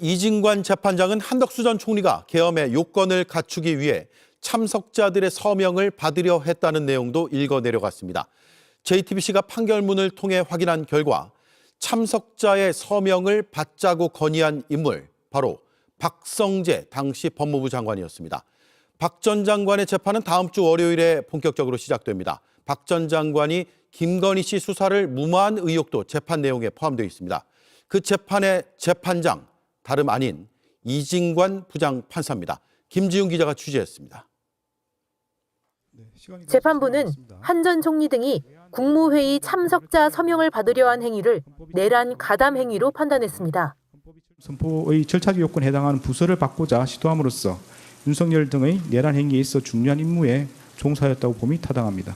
이진관 재판장은 한덕수 전 총리가 계엄의 요건을 갖추기 위해 참석자들의 서명을 받으려 했다는 내용도 읽어 내려갔습니다. JTBC가 판결문을 통해 확인한 결과 참석자의 서명을 받자고 건의한 인물, 바로 박성재 당시 법무부 장관이었습니다. 박 전 장관의 재판은 다음 주 월요일에 본격적으로 시작됩니다. 박 전 장관이 김건희 씨 수사를 무마한 의혹도 재판 내용에 포함되어 있습니다. 그 재판의 재판장, 다름 아닌 이진관 부장판사입니다. 김지훈 기자가 취재했습니다. 재판부는 한 전 총리 등이 국무회의 참석자 서명을 받으려 한 행위를 내란 가담 행위로 판단했습니다. 선포의 절차적 요건에 해당하는 부서를 받고자 시도함으로써 윤석열 등의 내란 행위에 있어 중요한 임무에 종사하였다고 봄이 타당합니다.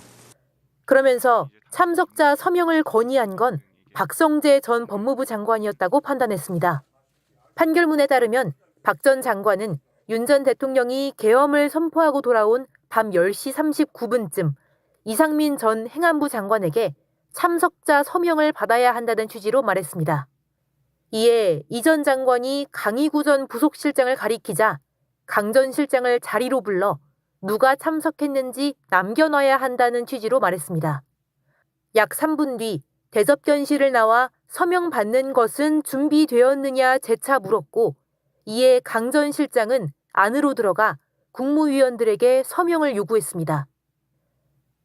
그러면서 참석자 서명을 건의한 건 박성재 전 법무부 장관이었다고 판단했습니다. 판결문에 따르면 박 전 장관은 윤 전 대통령이 계엄을 선포하고 돌아온 밤 10시 39분쯤 이상민 전 행안부 장관에게 참석자 서명을 받아야 한다는 취지로 말했습니다. 이에 이 전 장관이 강희구 전 부속실장을 가리키자 강 전 실장을 자리로 불러 누가 참석했는지 남겨놔야 한다는 취지로 말했습니다. 약 3분 뒤 대접견실을 나와 서명 받는 것은 준비되었느냐 재차 물었고, 이에 강 전 실장은 안으로 들어가 국무위원들에게 서명을 요구했습니다.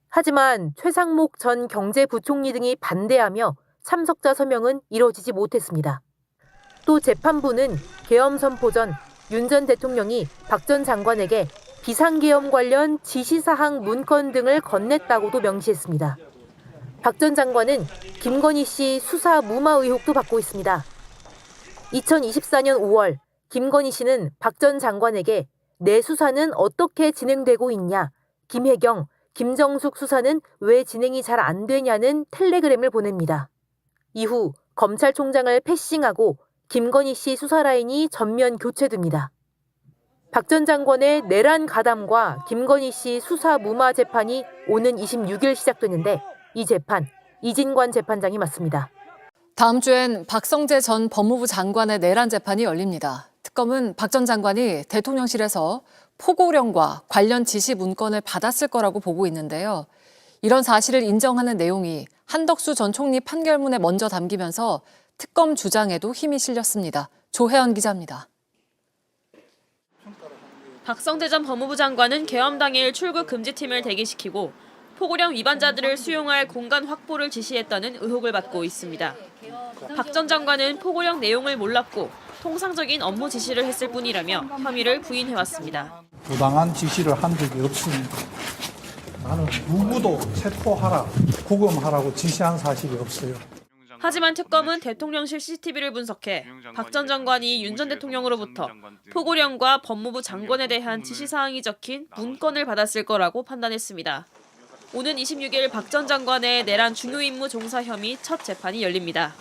하지만 최상목 전 경제부총리 등이 반대하며 참석자 서명은 이뤄지지 못했습니다. 또 재판부는 계엄 선포 전 윤 전 대통령이 박 전 장관에게 비상계엄 관련 지시사항 문건 등을 건넸다고도 명시했습니다. 박 전 장관은 김건희 씨 수사 무마 의혹도 받고 있습니다. 2024년 5월 김건희 씨는 박 전 장관에게 내 수사는 어떻게 진행되고 있냐, 김혜경, 김정숙 수사는 왜 진행이 잘 안 되냐는 텔레그램을 보냅니다. 이후 검찰총장을 패싱하고 김건희 씨 수사 라인이 전면 교체됩니다. 박 전 장관의 내란 가담과 김건희 씨 수사 무마 재판이 오는 26일 시작되는데 이 재판 이진관 재판장이 맡습니다. 다음 주엔 박성재 전 법무부 장관의 내란 재판이 열립니다. 특검은 박 전 장관이 대통령실에서 포고령과 관련 지시 문건을 받았을 거라고 보고 있는데요. 이런 사실을 인정하는 내용이 한덕수 전 총리 판결문에 먼저 담기면서 특검 주장에도 힘이 실렸습니다. 조혜연 기자입니다. 박성재 전 법무부 장관은 계엄 당일 출국 금지팀을 대기시키고 포고령 위반자들을 수용할 공간 확보를 지시했다는 의혹을 받고 있습니다. 박 전 장관은 포고령 내용을 몰랐고 통상적인 업무 지시를 했을 뿐이라며 혐의를 부인해왔습니다. 부당한 지시를 한 적이 없습니다. 나는 누구도 체포하라, 구금하라고 지시한 사실이 없어요. 하지만 특검은 대통령실 CCTV를 분석해 박 전 장관이 윤 전 대통령으로부터 포고령과 법무부 장관에 대한 지시사항이 적힌 문건을 받았을 거라고 판단했습니다. 오는 26일 박 전 장관의 내란 중요임무 종사 혐의 첫 재판이 열립니다.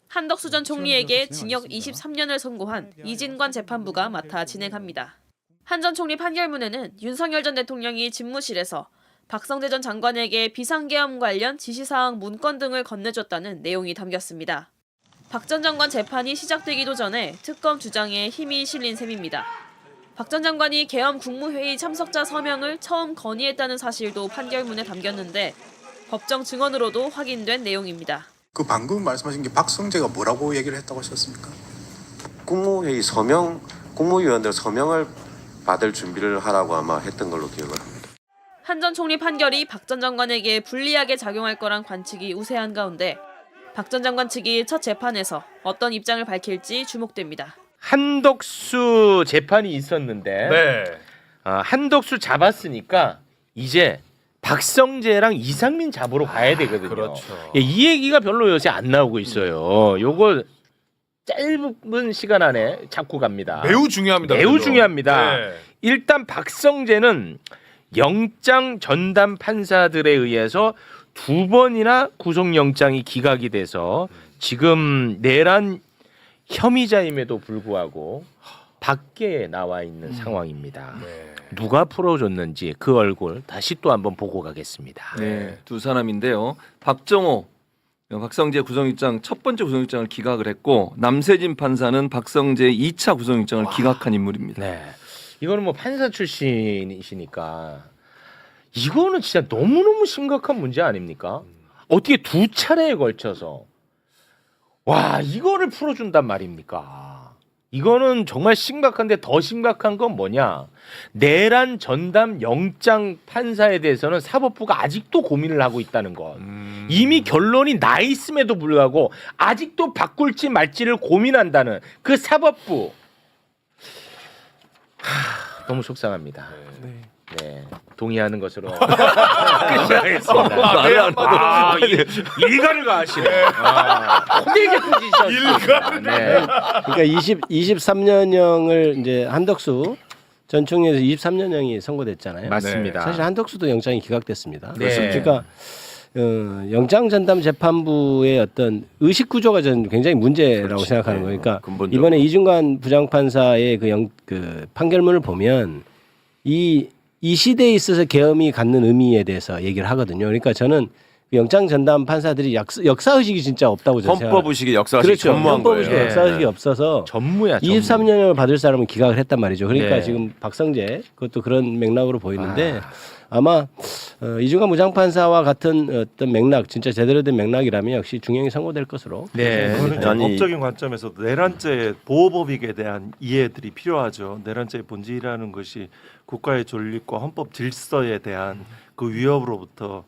한덕수 전 총리에게 징역 23년을 선고한 이진관 재판부가 맡아 진행합니다. 한 전 총리 판결문에는 윤석열 전 대통령이 집무실에서 박성재 전 장관에게 비상계엄 관련 지시사항 문건 등을 건네줬다는 내용이 담겼습니다. 박 전 장관 재판이 시작되기도 전에 특검 주장에 힘이 실린 셈입니다. 박 전 장관이 계엄 국무회의 참석자 서명을 처음 건의했다는 사실도 판결문에 담겼는데 법정 증언으로도 확인된 내용입니다. 그 방금 말씀하신 게 박성재가 뭐라고 얘기를 했다고 하셨습니까? 국무회의 서명, 국무위원들 서명을 받을 준비를 하라고 아마 했던 걸로 기억을 합니다. 한 전 총리 판결이 박 전 장관에게 불리하게 작용할 거란 관측이 우세한 가운데 박 전 장관 측이 첫 재판에서 어떤 입장을 밝힐지 주목됩니다. 한덕수 재판이 있었는데 한덕수 잡았으니까 이제 박성재랑 이상민 잡으러 가야 되거든요. 그렇죠. 예, 이 얘기가 별로 요새 안 나오고 있어요. 요거 짧은 시간 안에 잡고 갑니다. 매우 중요합니다. 매우 그래도. 중요합니다. 네. 일단 박성재는 영장 전담 판사들에 의해서 2번이나 구속영장이 기각이 돼서 지금 내란 혐의자임에도 불구하고 밖에 나와 있는 상황입니다. 네. 누가 풀어줬는지 그 얼굴 다시 또 한번 보고 가겠습니다. 네, 두 사람인데요. 박정호 박성재 구속영장 첫 번째 구속영장을 기각을 했고 남세진 판사는 박성재의 2차 구속영장을 기각한 인물입니다. 네. 이거는 뭐 판사 출신이시니까 이거는 진짜 너무너무 심각한 문제 아닙니까? 어떻게 두 차례에 걸쳐서 와 이거를 풀어준단 말입니까? 이거는 정말 심각한데 더 심각한 건 뭐냐? 내란 전담 영장 판사에 대해서는 사법부가 아직도 고민을 하고 있다는 것. 이미 결론이 나 있음에도 불구하고 아직도 바꿀지 말지를 고민한다는 그 사법부. 너무 속상합니다. 네. 동의하는 것으로 끝이하겠습니다. 일가를 가하시네. 되게 꾸짖으셨습니다. 일가를. 네. 그러니까 23년형을 이제 한덕수 전 총리에서 23년형이 선고됐잖아요. 맞습니다. 사실 한덕수도 영장이 기각됐습니다. 네. 그러니까 영장 전담 재판부의 어떤 의식 구조가 저는 굉장히 문제라고 생각하는 거예요. 그러니까 근본적으로. 이번에 이중관 부장판사의 그 판결문을 보면 이 시대에 있어서 계엄이 갖는 의미에 대해서 얘기를 하거든요. 그러니까 저는 영장 전담 판사들이 역사 의식이 진짜 없다고 저는 생각해요. 헌법 의식이 역사 의식이 그렇죠. 전무한 헌법 의식이 거예요. 역사 의식이 없어서 전무야. 전무. 23년형을 받을 사람은 기각을 했단 말이죠. 그러니까 네. 지금 박성재 그것도 그런 맥락으로 보이는데 아마 이중관 부장판사와 같은 어떤 맥락, 진짜 제대로 된 맥락이라면 역시 중형이 선고될 것으로. 네. 그거는 아니, 법적인 관점에서도 내란죄 보호법익에 대한 이해들이 필요하죠. 내란죄의 본질이라는 것이 국가의 존립과 헌법 질서에 대한 그 위협으로부터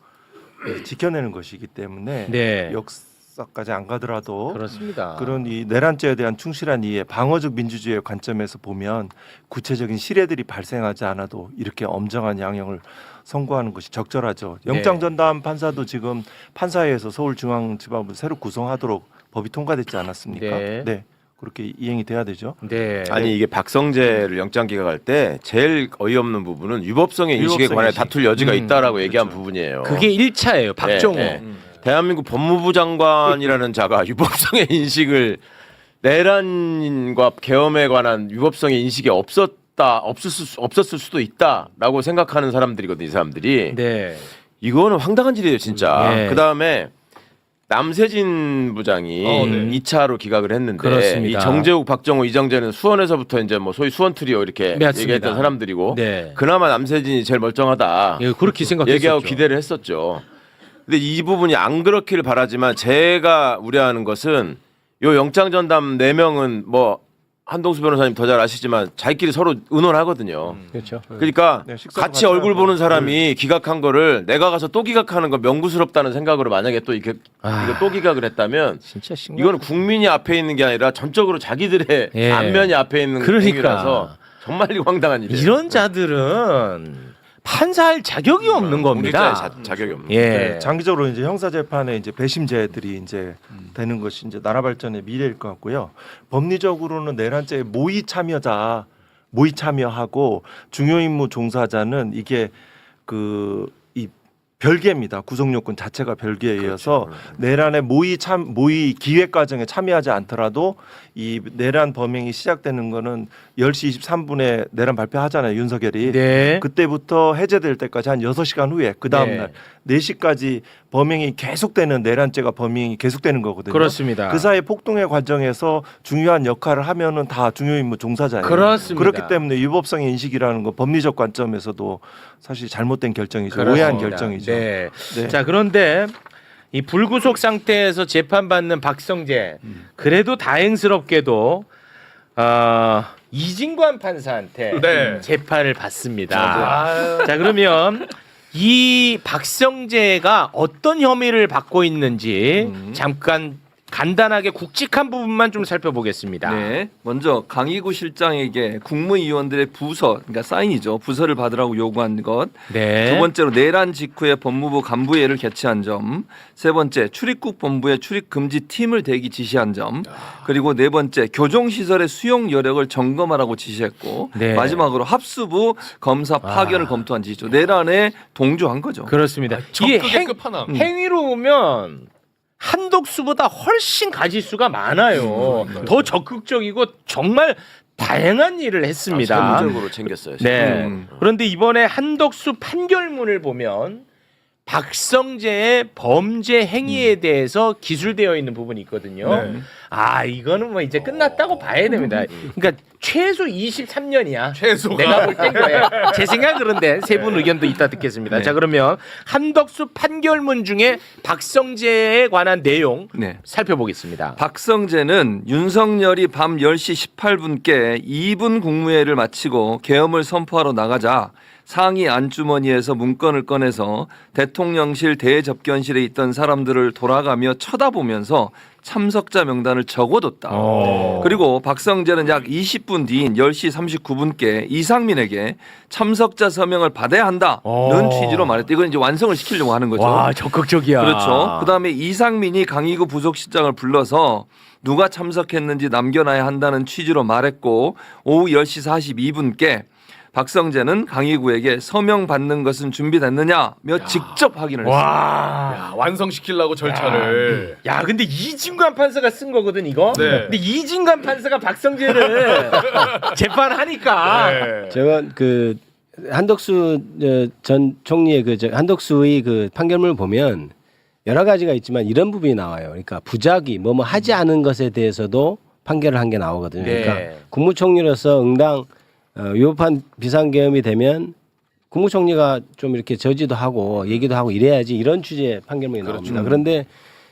지켜내는 것이기 때문에 네. 역사까지 안 가더라도 그렇습니다. 그런 이 내란죄에 대한 충실한 이해, 방어적 민주주의의 관점에서 보면 구체적인 실혜들이 발생하지 않아도 이렇게 엄정한 양형을 선고하는 것이 적절하죠. 영장 전담 판사도 지금 판사회에서 서울중앙지방법을 새로 구성하도록 법이 통과됐지 않았습니까? 네. 그렇게 이행이 돼야 되죠. 네. 아니 이게 박성재를 영장 기각할 때 제일 어이없는 부분은 유법성의 인식에 유법성의 관해 인식. 다툴 여지가 있다라고 그렇죠. 얘기한 부분이에요. 그게 1차예요. 박정호. 네, 네. 대한민국 법무부 장관이라는 자가 유법성의 인식을 내란과 계엄에 관한 유법성의 인식이 없었을 수도 있다라고 생각하는 사람들이거든요. 이 사람들이. 네. 이거는 황당한 일이에요, 진짜. 네. 그다음에 남세진 부장이 2차로 기각을 했는데 그렇습니다. 이 정재욱, 박정호, 이정재는 수원에서부터 이제 뭐 소위 수원 트리오 이렇게 맞습니다. 얘기했던 사람들이고 네. 그나마 남세진이 제일 멀쩡하다. 예, 그렇게 생각했었죠. 얘기하고 기대를 했었죠. 근데 이 부분이 안 그렇기를 바라지만 제가 우려하는 것은 요 영장 전담 4명은 뭐 한동수 변호사님 더 잘 아시지만 자기끼리 서로 의논하거든요. 그렇죠. 그러니까 네, 식사도 같이 같이 얼굴 하고. 보는 사람이 기각한 거를 내가 가서 또 기각하는 거 명구스럽다는 생각으로 만약에 또 이거 또 기각을 했다면 진짜 심각. 이거는 국민이 앞에 있는 게 아니라 전적으로 자기들의 예. 안면이 앞에 있는 그러니까. 행위라서 정말 황당한 일이에요. 이런 자들은 판사할 자격이 없는 겁니다. 공직자의 자격이 없는. 예. 네, 장기적으로 이제 형사 재판에 이제 배심제들이 이제 되는 것이 이제 나라 발전의 미래일 것 같고요. 법리적으로는 내란죄의 모의 참여하고 중요 임무 종사자는 이게 이 별개입니다. 구속 요건 자체가 별개에 이어서 내란의 모의 기획 과정에 참여하지 않더라도 이 내란 범행이 시작되는 거는 10시 23분에 내란 발표하잖아요. 윤석열이. 네. 그때부터 해제될 때까지 한 6시간 후에 그 다음 날 4시까지 범행이 계속되는 내란죄가 범행이 계속되는 거거든요. 그렇습니다. 그 사이 폭동의 과정에서 중요한 역할을 하면은 다 중요 임무 종사자예요. 그렇습니다. 그렇기 때문에 유법성의 인식이라는 거 법리적 관점에서도 사실 잘못된 결정이죠. 그렇습니다. 오해한 결정이죠. 네. 네. 자, 그런데 이 불구속 상태에서 재판받는 박성재 그래도 다행스럽게도 이진관 판사한테 재판을 받습니다. 자, 그러면 이 박성재가 어떤 혐의를 받고 있는지 잠깐 간단하게 굵직한 부분만 좀 살펴보겠습니다. 네, 먼저 강희구 실장에게 국무위원들의 부서, 그러니까 사인이죠. 부서를 받으라고 요구한 것. 네. 두 번째로 내란 직후에 법무부 간부회를 개최한 점. 세 번째 출입국 본부에 출입 금지 팀을 대기 지시한 점. 그리고 네 번째 교정 시설의 수용 여력을 점검하라고 지시했고 네. 마지막으로 합수부 검사 파견을 검토한 지시죠. 내란에 동조한 거죠. 그렇습니다. 이게 행위로 보면 한덕수보다 훨씬 가지수가 많아요. 더 적극적이고 정말 다양한 일을 했습니다. 세부적으로 챙겼어요. 네. 그런데 이번에 한덕수 판결문을 보면 박성재의 범죄 행위에 대해서 기술되어 있는 부분이 있거든요. 네. 아 이거는 뭐 이제 끝났다고 봐야 됩니다. 그러니까 최소 23년이야. 최소가. 내가 볼 땐 거예요. 제 생각 그런데 세 분 의견도 이따 듣겠습니다. 자 그러면 한덕수 판결문 중에 박성재에 관한 내용 네. 살펴보겠습니다. 박성재는 윤석열이 밤 10시 18분께 2분 국무회의를 마치고 계엄을 선포하러 나가자 상의 안주머니에서 문건을 꺼내서 대통령실 대접견실에 있던 사람들을 돌아가며 쳐다보면서 참석자 명단을 적어뒀다. 그리고 박성재는 약 20분 뒤인 10시 39분께 이상민에게 참석자 서명을 받아야 한다는 취지로 말했다. 이건 이제 완성을 시키려고 하는 거죠. 와 적극적이야. 그렇죠. 그다음에 이상민이 강의구 부속실장을 불러서 누가 참석했는지 남겨놔야 한다는 취지로 말했고 오후 10시 42분께 박성재는 강의구에게 서명 받는 것은 준비됐느냐며 직접 확인을 했습니다. 와 완성시키려고 절차를. 야 근데 이진관 판사가 쓴 거거든 이거. 네. 근데 이진관 판사가 박성재를 재판하니까. 네. 제가 그 한덕수 전 총리의 한덕수의 그 판결문을 보면 여러 가지가 있지만 이런 부분이 나와요. 그러니까 부작위 뭐 하지 않은 것에 대해서도 판결을 한 게 나오거든요. 네. 그러니까 국무총리로서 응당 위법한 비상계엄이 되면 국무총리가 좀 이렇게 저지도 하고 얘기도 하고 이래야지 이런 취지의 판결문이 나옵니다. 그런데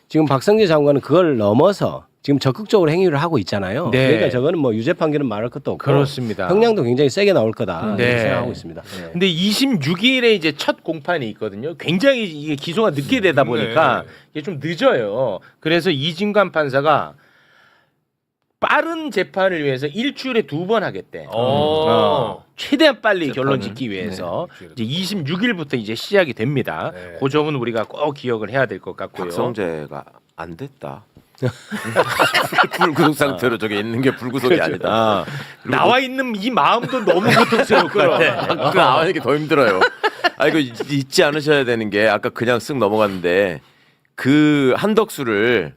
지금 박성재 장관은 그걸 넘어서 지금 적극적으로 행위를 하고 있잖아요. 네. 그러니까 저거는 뭐 유죄 판결은 말할 것도 없고 그렇습니다. 형량도 굉장히 세게 나올 거다 네. 이렇게 생각하고 있습니다. 근데 26일에 이제 첫 공판이 있거든요. 굉장히 이게 기소가 늦게 되다 보니까 이게 좀 늦어요. 그래서 이진관 판사가 빠른 재판을 위해서 일주일에 2번 하겠대. 최대한 빨리 결론 짓기 위해서 이제 26일부터 이제 시작이 됩니다. 그 점은 우리가 꼭 기억을 해야 될 것 같고요. 박성재가 안 됐다. 불구속 상태로 저게 있는 게 불구속이 아니다. 나와 있는 이 마음도 너무 고통스러울 것 같아. 그 나와 있는 게 더 힘들어요. 아 이거 잊지 않으셔야 되는 게 아까 그냥 쓱 넘어갔는데 그 한덕수를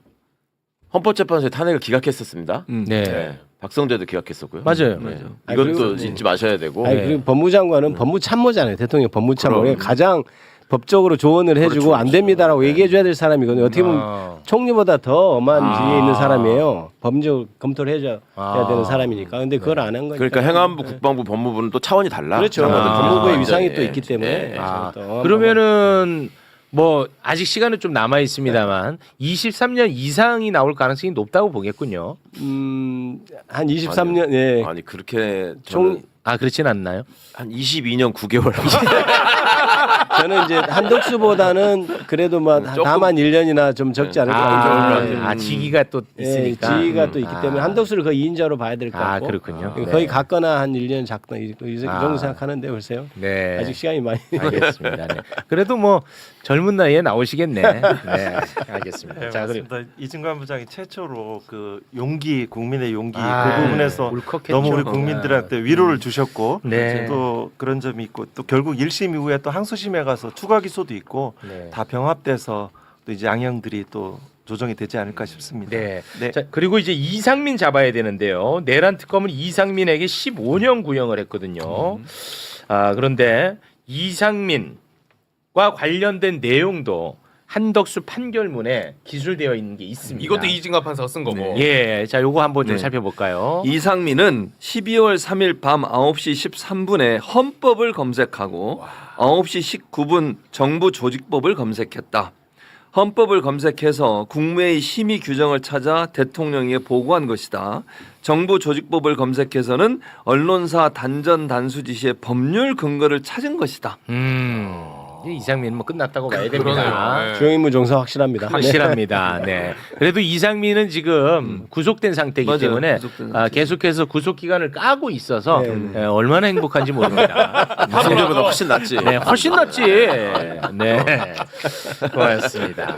헌법재판소에 탄핵을 기각했었습니다. 네. 박성재도 기각했었고요. 맞아요. 네. 아니, 이것도 그리고- 잊지 마셔야 되고. 아니, 그리고 법무장관은 법무참모잖아요. 대통령 법무참모. 그럼. 가장 법적으로 조언을 해주고 그렇죠, 안 됩니다라고 얘기해줘야 될 사람이거든요. 어떻게 보면 총리보다 더 엄한 지위에 있는 사람이에요. 법적 검토를 해줘야 되는 사람이니까. 근데 그걸 안 한 거니까. 그러니까 행안부, 국방부, 법무부는 또 차원이 달라. 그렇죠. 장관들 법무부의 중에서 위상이 완전히. 또 있기 때문에. 네. 그러면은 뭐 아직 시간은 좀 남아 있습니다만 23년 이상이 나올 가능성이 높다고 보겠군요. 한 23년 예. 아니 그렇게 총 그렇진 않나요? 한 22년 9개월. 저는 이제 한덕수보다는 그래도 뭐 다만 1년이나 좀 적지 않을까. 지기가 또 있으니까. 지위가 또 있기 때문에 한덕수를 거의 2인자로 봐야 될 것 같고. 그렇군요. 거의 같거나 한 1년 작거나 이 정도 생각하는데 글쎄요. 네. 아직 시간이 많이. 알겠습니다. 네. 그래도 뭐 젊은 나이에 나오시겠네. 네. 알겠습니다. 네, 자, 그리고 맞습니다. 이진관 부장이 최초로 그 용기 국민의 용기 아, 그 부분에서 울컥했죠. 너무 우리 국민들한테 위로를 주셨고 네. 또 그런 점이 있고 또 결국 1심 이후에 또 항소심에 가서 추가 기소도 있고 네. 다 병합돼서 또 이제 양형들이 또 조정이 되지 않을까 싶습니다. 네. 네. 자, 그리고 이제 이상민 잡아야 되는데요. 내란 특검은 이상민에게 15년 구형을 했거든요. 그런데 이상민과 관련된 내용도 한덕수 판결문에 기술되어 있는 게 있습니다. 이것도 이진관 판사가 쓴 거고. 예. 자, 요거 한번 좀 네. 살펴볼까요? 이상민은 12월 3일 밤 9시 13분에 헌법을 검색하고 9시 19분 정부 조직법을 검색했다. 헌법을 검색해서 국무회의 심의 규정을 찾아 대통령에게 보고한 것이다. 정부 조직법을 검색해서는 언론사 단전 단수 지시의 법률 근거를 찾은 것이다. 이상민은 뭐 끝났다고 봐야 됩니다. 그러네요. 네. 주영인무 종사 확실합니다. 확실합니다. 네. 그래도 이상민은 지금 구속된 상태이기 맞아요. 때문에 구속된 상태. 계속해서 구속 기간을 까고 있어서 네. 얼마나 행복한지 모릅니다. 박성재보다 훨씬 낫지. 네, 훨씬 낫지. 네, 고맙습니다.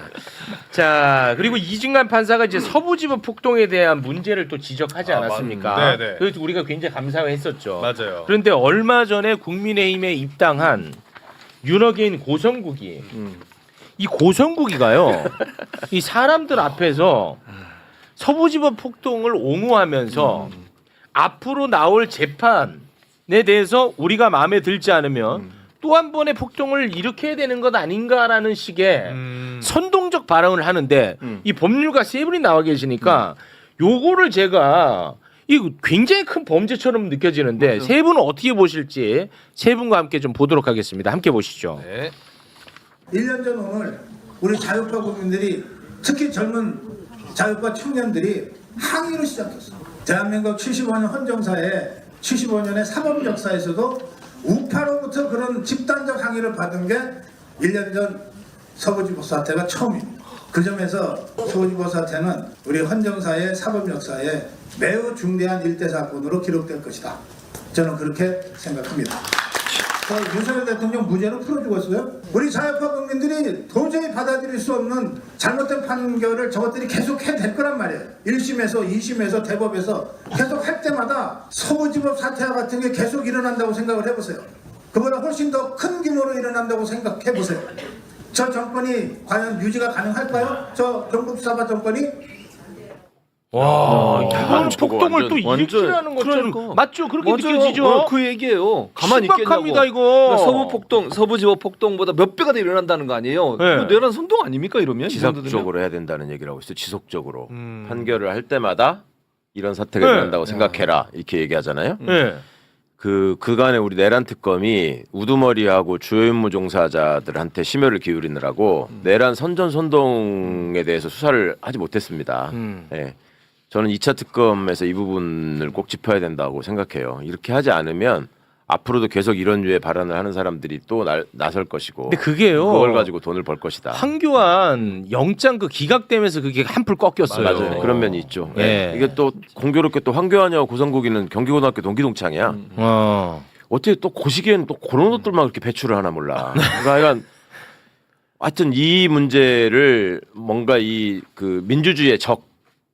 자, 그리고 이진관 판사가 이제 서부지법 폭동에 대한 문제를 또 지적하지 않았습니까? 네네. 그래서 우리가 굉장히 감사했었죠. 맞아요. 그런데 얼마 전에 국민의힘에 입당한 윤어게인 고성국이 이 고성국이가요 이 사람들 앞에서 서부지법 폭동을 옹호하면서 앞으로 나올 재판에 대해서 우리가 마음에 들지 않으면 또 또 한 번의 폭동을 일으켜야 되는 것 아닌가라는 식의 선동적 발언을 하는데 이 법률가 세 분이 나와 계시니까 요거를 제가 이 굉장히 큰 범죄처럼 느껴지는데 세 분은 어떻게 보실지 세 분과 함께 좀 보도록 하겠습니다. 함께 보시죠. 네. 1년 전 오늘 우리 자유파 국민들이 특히 젊은 자유파 청년들이 항의로 시작했어. 대한민국 75년 헌정사에 75년의 사법 역사에서도 우파로부터 그런 집단적 항의를 받은 게 1년 전 서부지법 사태가 처음입니다. 그 점에서 서부지법 사태는 우리 헌정사의 사법 역사에 매우 중대한 일대 사건으로 기록될 것이다. 저는 그렇게 생각합니다. 윤석열 대통령 무죄로 풀어주었어요. 우리 자유파 국민들이 도저히 받아들일 수 없는 잘못된 판결을 저것들이 계속 해야 될 거란 말이에요. 1심에서 2심에서 대법에서 계속 할 때마다 서부지법 사태와 같은 게 계속 일어난다고 생각을 해보세요. 그보다 훨씬 더 큰 규모로 일어난다고 생각해보세요. 저 정권이 과연 유지가 가능할까요? 저 경북사바 정권이? 와, 이건 폭동을 또 일으키라는 것처럼 맞죠? 그렇게 느껴지죠. 그 얘기예요. 가만히 심각합니다, 있겠냐고. 이거. 서부 폭동, 서부지법 폭동보다 몇 배가 더 일어난다는 거 아니에요? 네. 이거 내란 선동 아닙니까 이러면? 지속적으로 해야 된다는 얘기를 하고 있어요. 지속적으로 판결을 할 때마다 이런 사태가 일어난다고 생각해라 이렇게 얘기하잖아요. 네. 그간에 우리 내란 특검이 우두머리하고 주요 임무 종사자들한테 심혈을 기울이느라고 내란 선전 선동에 대해서 수사를 하지 못했습니다. 예. 저는 2차 특검에서 이 부분을 꼭 짚어야 된다고 생각해요. 이렇게 하지 않으면 앞으로도 계속 이런 류의 발언을 하는 사람들이 또 나설 것이고. 근데 그게요. 그걸 가지고 돈을 벌 것이다. 황교안 영장 그 기각되면서 그게 한풀 꺾였어요. 맞아요. 그런 면이 있죠. 네. 이게 또 공교롭게 또 황교안이와 고성국이는 경기고등학교 동기동창이야. 어떻게 또 그 시기에는 또 그런 것들만 그렇게 배출을 하나 몰라. 그러니까 하여튼 이 문제를 뭔가 이 그 민주주의의 적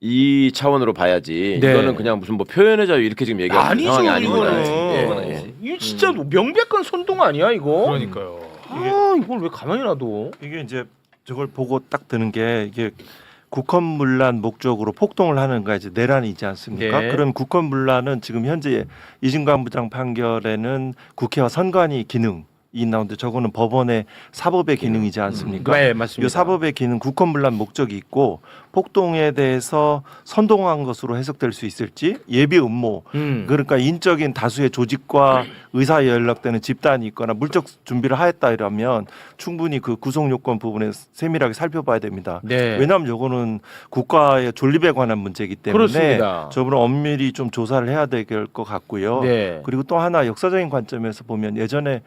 이 차원으로 봐야지. 네. 이거는 그냥 무슨 뭐 표현의 자유 이렇게 지금 얘기하는 아니죠, 상황이 아닙니다. 이거는. 예. 이거 진짜 명백한 선동 아니야 이거? 그러니까요. 아, 이걸 왜 가만히 놔둬? 이게 이제 저걸 보고 딱 드는 게 이게 국헌문란 목적으로 폭동을 하는 거 이제 내란이지 않습니까? 네. 그런 국헌문란은 지금 현재 이진관 부장 판결에는 국회와 선관위 기능이 나오는데 저거는 법원의 사법의 기능이지 않습니까? 네, 맞습니다. 이 사법의 기능 국헌문란 목적이 있고 폭동에 대해서 선동한 것으로 해석될 수 있을지 예비 음모 그러니까 인적인 다수의 조직과 의사에 연락되는 집단이 있거나 물적 준비를 하였다 이러면 충분히 그 구속 요건 부분에 세밀하게 살펴봐야 됩니다. 네. 왜냐하면 요거는 국가의 존립에 관한 문제이기 때문에 그렇습니다. 저분은 엄밀히 좀 조사를 해야 될 것 같고요. 네. 그리고 또 하나 역사적인 관점에서 보면 예전에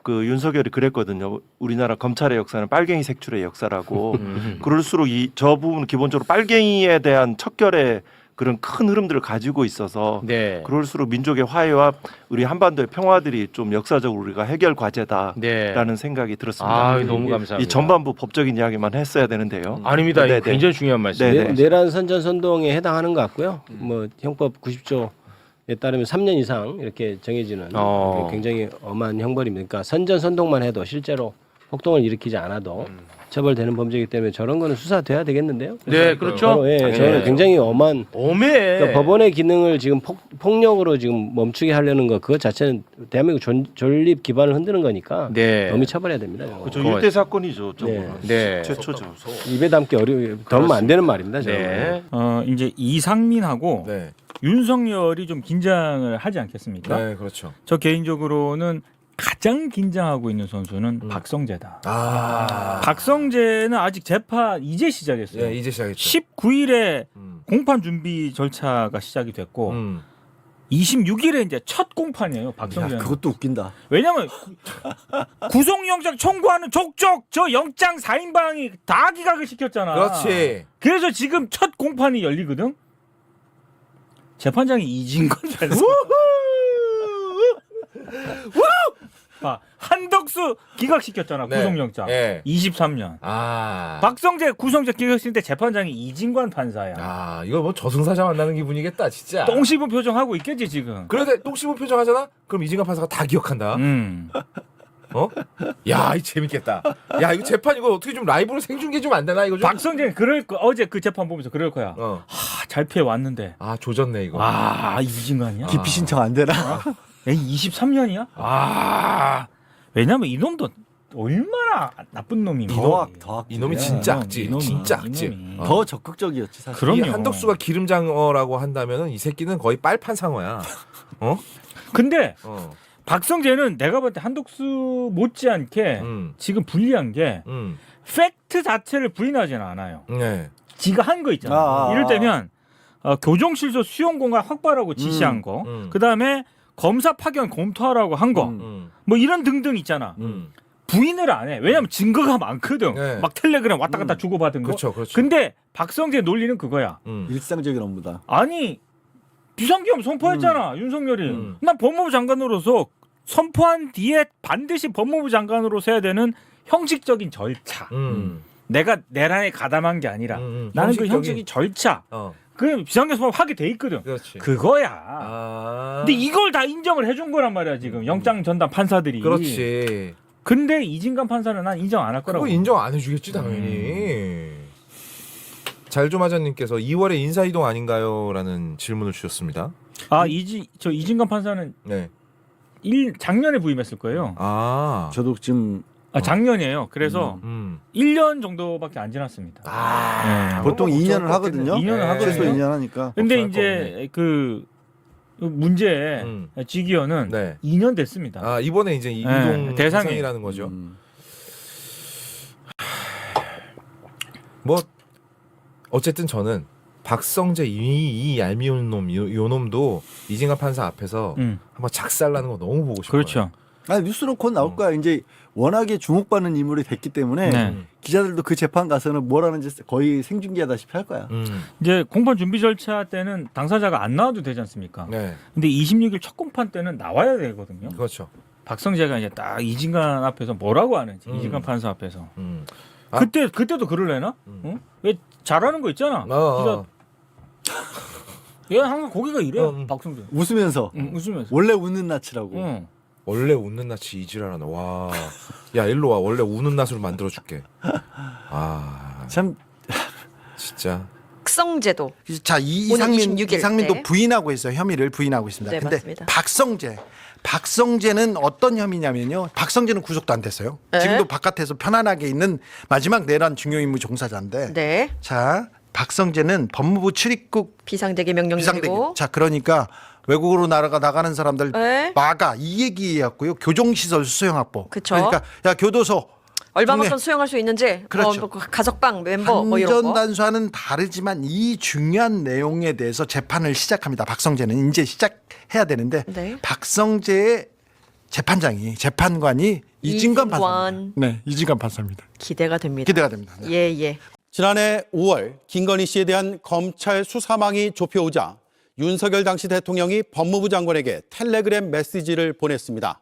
그 윤석열이 그랬거든요. 우리나라 검찰의 역사는 빨갱이 색출의 역사라고. 그럴수록 저 부분은 기본적으로 빨갱이에 대한 척결의 그런 큰 흐름들을 가지고 있어서 네. 그럴수록 민족의 화해와 우리 한반도의 평화들이 좀 역사적으로 우리가 해결 과제다라는 네. 생각이 들었습니다. 아, 너무 감사합니다. 이 전반부 법적인 이야기만 했어야 되는데요. 아닙니다. 이거 네네. 굉장히 중요한 말씀이에요. 네네. 내란 선전 선동에 해당하는 것 같고요. 뭐 형법 90조에 따르면 3년 이상 이렇게 정해지는 굉장히 엄한 형벌입니다. 그러니까 선전 선동만 해도 실제로 폭동을 일으키지 않아도 처벌되는 범죄이기 때문에 저런 거는 수사돼야 되겠는데요. 네, 그렇죠. 예, 저는 굉장히 엄한 엄해. 그러니까 법원의 기능을 지금 폭력으로 지금 멈추게 하려는 거 그거 자체는 대한민국 존립 기반을 흔드는 거니까 네. 너무 처벌해야 됩니다. 저거. 그렇죠. 일대 사건이죠. 저거는. 네. 최초죠. 입에 담기 더우면 안 되는 말입니다. 저거. 네. 이제 이상민하고 네. 윤석열이 좀 긴장을 하지 않겠습니까? 네, 그렇죠. 저 개인적으로는 가장 긴장하고 있는 선수는 박성재다. 박성재는 아직 재판 이제 시작했어요. 예, 이제 시작했죠. 19일에 공판 준비 절차가 시작이 됐고 26일에 이제 첫 공판이에요. 박성재는. 그것도 웃긴다. 왜냐면 구속영장 청구하는 족족 저 영장 4인방이 다 기각을 시켰잖아. 그렇지. 그래서 지금 첫 공판이 열리거든. 재판장이 이진건 변호사. 봐, 한덕수 기각시켰잖아. 네. 구속영장. 네. 23년. 아. 박성재 구속영장 기각시켰는데 재판장이 이진관 판사야. 아, 이거 뭐 저승사자 만나는 기분이겠다, 진짜. 똥 씹은 표정 하고 있겠지 지금. 그런데 똥 씹은 표정 하잖아? 그럼 이진관 판사가 다 기억한다. 어? 야, 이 재밌겠다. 야, 이거 재판 이거 어떻게 좀 라이브로 생중계 좀 안 되나 이거 좀? 박성재 그럴 거 어제 그 재판 보면서 그럴 거야. 잘 피해 왔는데. 아, 조졌네 이거. 아, 이진관이야? 기피 신청 안 되나? 23년이야? 왜냐면 이놈도 얼마나 나쁜 놈입니다. 더 이놈이 진짜 악지. 진짜 악지. 더 적극적이었지 사실. 그럼요. 이 한덕수가 기름장어라고 한다면은 이 새끼는 거의 빨판 상어야. 어? 근데 어. 박성재는 내가 볼 때 한덕수 못지않게 지금 불리한 게 팩트 자체를 부인하지는 않아요. 네. 지가 한 거 있잖아. 이럴 때면 교정실조 수용 공간 확보하라고 지시한 거, 그 다음에 검사 파견 검토하라고 한 거, 뭐 이런 등등 있잖아. 부인을 안 해. 왜냐면 증거가 많거든. 네. 막 텔레그램 왔다 갔다 주고받은 거. 그렇죠, 그렇죠. 근데 박성재 논리는 그거야. 일상적인 업무다. 아니 비상계엄 선포했잖아 윤석열이. 난 법무부 장관으로서 선포한 뒤에 반드시 법무부 장관으로서 해야 되는 형식적인 절차. 내가 내란에 가담한 게 아니라 나는 그 형식적인 절차. 그 비상계엄 선포 하게 돼 있거든. 그렇지. 그거야. 근데 이걸 다 인정을 해준 거란 말이야 지금 영장 전담 판사들이. 그렇지. 근데 이진관 판사는 난 인정 안 할 거라고. 그거 인정 안 해주겠지 당연히. 잘좀하자님께서 2월에 인사이동 아닌가요?라는 질문을 주셨습니다. 아 이진관 판사는 네. 작년에 부임했을 거예요. 아 저도 지금 작년이에요. 그래서 1년 정도밖에 안 지났습니다. 네. 보통 2년을 하거든요. 2년을 하거든요. 최소 2년 하니까. 근데 이제 그 문제 직위원은 네. 2년 됐습니다. 아 이번에 이제 이동 대상이라는 거죠. 뭐 어쨌든 저는 박성재 이 얄미운 놈, 요 놈도 이진관 판사 앞에서 한번 작살나는 거 너무 보고 싶어요. 그렇죠. 아 뉴스는 곧 나올 거야. 이제 워낙에 주목받는 인물이 됐기 때문에 네. 기자들도 그 재판 가서는 뭘 하는지 거의 생중계하다시피 할 거야. 이제 공판 준비 절차 때는 당사자가 안 나와도 되지 않습니까? 네. 근데 26일 첫 공판 때는 나와야 되거든요. 그렇죠. 박성재가 이제 딱 이진관 앞에서 뭐라고 하는지 이진관 판사 앞에서 그때도 그럴래나? 어? 왜 잘하는 거 있잖아. 기자. 얘 항상 고개가 이래. 박성재. 웃으면서. 웃으면서. 원래 웃는 낯이라고. 원래 웃는 낯이 이지랄하나. 와. 야 일로 와. 원래 우는 낯으로 만들어줄게. 아. 참. 진짜. 박성재도. 자 이상민도 네. 부인하고 있어요. 혐의를 부인하고 있습니다. 네, 근데 맞습니다. 박성재는 어떤 혐의냐면요. 박성재는 구속도 안 됐어요. 네. 지금도 바깥에서 편안하게 있는 마지막 내란 중요임무 종사자인데. 네. 자 박성재는 법무부 출입국 비상대기 명령이고. 자 그러니까 외국으로 나가는 사람들 네. 막아 이 얘기였고요. 교정시설 수용 확보. 그쵸. 그러니까 야 교도소 얼마만큼 수용할 수 있는지. 그렇죠. 뭐 가석방 멤버 뭐 이런 거. 한전단수와는 다르지만 이 중요한 내용에 대해서 재판을 시작합니다. 박성재는 이제 시작해야 되는데 네. 박성재의 재판관이 이진관 판사입니다. 네, 이진관 판사입니다. 기대가 됩니다. 기대가 됩니다. 네. 예. 지난해 5월 김건희 씨에 대한 검찰 수사망이 좁혀오자 윤석열 당시 대통령이 법무부 장관에게 텔레그램 메시지를 보냈습니다.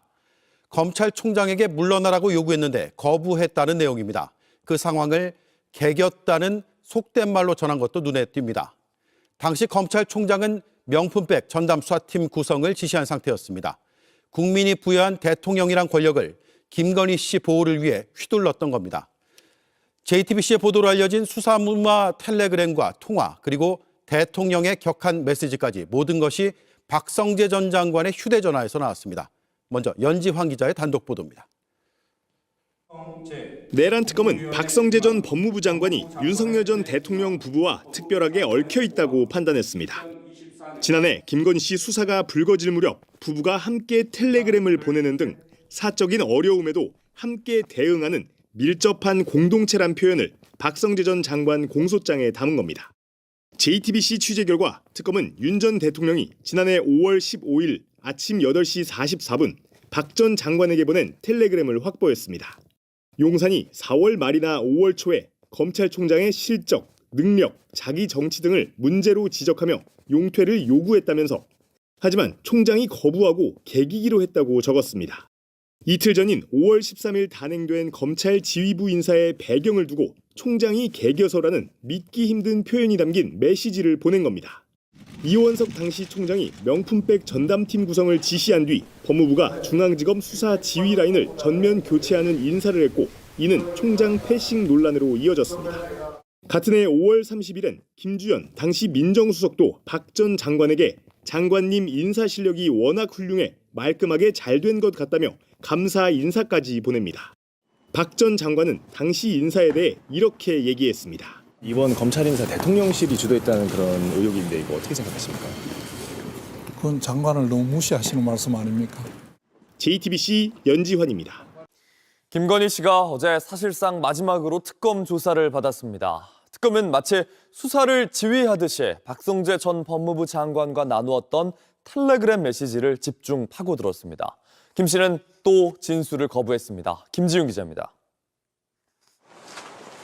검찰총장에게 물러나라고 요구했는데 거부했다는 내용입니다. 그 상황을 개겼다는 속된 말로 전한 것도 눈에 띕니다. 당시 검찰총장은 명품백 전담 수사팀 구성을 지시한 상태였습니다. 국민이 부여한 대통령이란 권력을 김건희 씨 보호를 위해 휘둘렀던 겁니다. JTBC의 보도로 알려진 수사무마 텔레그램과 통화 그리고 대통령의 격한 메시지까지 모든 것이 박성재 전 장관의 휴대전화에서 나왔습니다. 먼저 연지환 기자의 단독 보도입니다. 내란 특검은 박성재 전 법무부 장관이 윤석열 전 대통령 부부와 특별하게 얽혀 있다고 판단했습니다. 지난해 김건희 씨 수사가 불거질 무렵 부부가 함께 텔레그램을 보내는 등 사적인 어려움에도 함께 대응하는 밀접한 공동체란 표현을 박성재 전 장관 공소장에 담은 겁니다. JTBC 취재 결과 특검은 윤 전 대통령이 지난해 5월 15일 아침 8시 44분 박 전 장관에게 보낸 텔레그램을 확보했습니다. 용산이 4월 말이나 5월 초에 검찰총장의 실적, 능력, 자기 정치 등을 문제로 지적하며 용퇴를 요구했다면서 하지만 총장이 거부하고 개기기로 했다고 적었습니다. 이틀 전인 5월 13일 단행된 검찰 지휘부 인사의 배경을 두고 총장이 개겨서라는 믿기 힘든 표현이 담긴 메시지를 보낸 겁니다. 이원석 당시 총장이 명품백 전담팀 구성을 지시한 뒤 법무부가 중앙지검 수사 지휘 라인을 전면 교체하는 인사를 했고 이는 총장 패싱 논란으로 이어졌습니다. 같은 해 5월 30일엔 김주연 당시 민정수석도 박 전 장관에게 장관님 인사 실력이 워낙 훌륭해 말끔하게 잘 된 것 같다며 감사 인사까지 보냅니다. 박 전 장관은 당시 인사에 대해 이렇게 얘기했습니다. 이번 검찰 인사 대통령실이 주도했다는 그런 의혹인데 이거 어떻게 생각하십니까? 그건 장관을 너무 무시하시는 말씀 아닙니까? JTBC 연지환입니다. 김건희 씨가 어제 사실상 마지막으로 특검 조사를 받았습니다. 특검은 마치 수사를 지휘하듯이 박성재 전 법무부 장관과 나누었던 텔레그램 메시지를 집중 파고들었습니다. 김 씨는 또 진술을 거부했습니다. 김지윤 기자입니다.